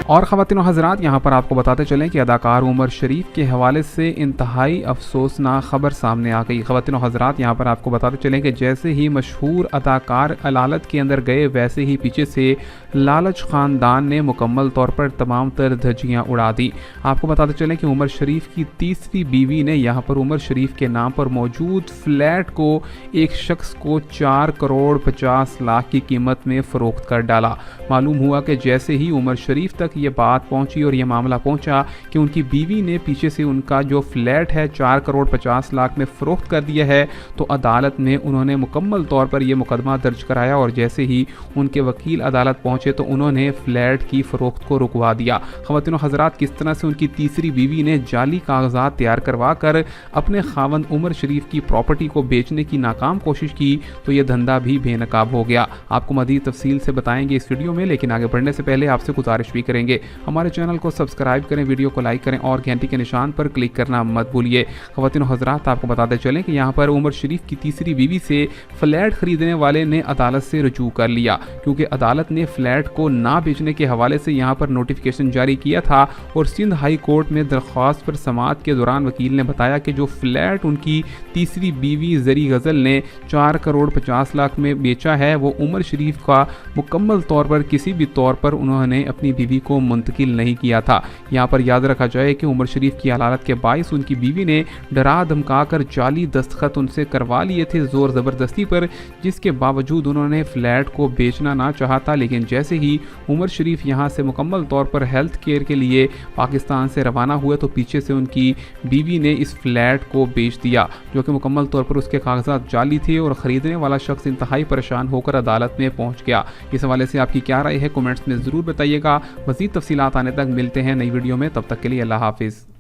اور خواتین و حضرات یہاں پر آپ کو بتاتے چلیں کہ اداکار عمر شریف کے حوالے سے انتہائی افسوسناک خبر سامنے آ گئی۔ خواتین و حضرات یہاں پر آپ کو بتاتے چلیں کہ جیسے ہی مشہور اداکار عدالت کے اندر گئے ویسے ہی پیچھے سے لالچ خاندان نے مکمل طور پر تمام تر دھجیاں اڑا دی۔ آپ کو بتاتے چلیں کہ عمر شریف کی تیسری بیوی نے یہاں پر عمر شریف کے نام پر موجود فلیٹ کو ایک شخص کو 4,50,00,000 کی قیمت میں فروخت کر ڈالا۔ معلوم ہوا کہ جیسے ہی عمر شریف تک یہ بات پہنچی اور یہ معاملہ پہنچا کہ ان کی بیوی نے پیچھے سے ان کا جو فلیٹ ہے 4,50,00,000 میں فروخت کر دیا ہے، تو عدالت میں انہوں نے مکمل طور پر یہ مقدمہ درج کرایا اور جیسے ہی ان کے وکیل عدالت پہنچے تو انہوں نے فلیٹ کی فروخت کو رکوا دیا۔ خواتین و حضرات کس طرح سے ان کی تیسری بیوی نے جعلی کاغذات تیار کروا کر اپنے خاوند عمر شریف کی پراپرٹی کو بیچنے کی ناکام کوشش کی تو یہ دھندا بھی بے نقاب ہو گیا۔ آپ کو مزید تفصیل سے بتائیں گے اس ویڈیو میں، لیکن آگے بڑھنے سے پہلے آپ سے گزارش بھی کریں گے ہمارے چینل کو سبسکرائب کریں، ویڈیو کو لائک کریں اور گھنٹی کے نشان پر کلک کرنا مت بھولیے۔ خواتین و حضرات آپ کو بتاتے چلیں کہ یہاں پر عمر شریف کی تیسری بیوی سے فلیٹ خریدنے والے نے عدالت سے رجوع کر لیا، کیونکہ عدالت نے فلیٹ کو نہ بیچنے کے حوالے سے یہاں پر نوٹیفیکیشن جاری کیا تھا اور سندھ ہائی کورٹ میں درخواست پر سماعت کے دوران وکیل نے بتایا کہ جو فلیٹ ان کی تیسری بیوی زری غزل نے 4,50,00,000 میں بیچا ہے وہ عمر شریف کا مکمل طور پر کسی بھی طور پر انہوں نے اپنی بیوی کو منتقل نہیں کیا تھا۔ یہاں پر یاد رکھا جائے کہ عمر شریف کی حلالت کے باعث ان کی بیوی نے ڈرا دھمکا کر جعلی دستخط ان سے کروا لیے تھے زور زبردستی پر، جس کے باوجود انہوں نے فلیٹ کو بیچنا نہ چاہا تھا، لیکن جیسے ہی عمر شریف یہاں سے مکمل طور پر ہیلتھ کیئر کے لیے پاکستان سے روانہ ہوئے تو پیچھے سے ان کی بیوی نے اس فلیٹ کو بیچ دیا، جو کہ مکمل طور پر اس کے کاغذات جعلی تھے اور خریدنے والا شخص انتہائی پریشان ہو کر عدالت میں پہنچ گیا۔ اس حوالے سے آپ کی کیا رائے ہے کمنٹس میں ضرور بتائیے گا۔ مزید تفصیلات آنے تک ملتے ہیں نئی ویڈیو میں، تب تک کے لیے اللہ حافظ۔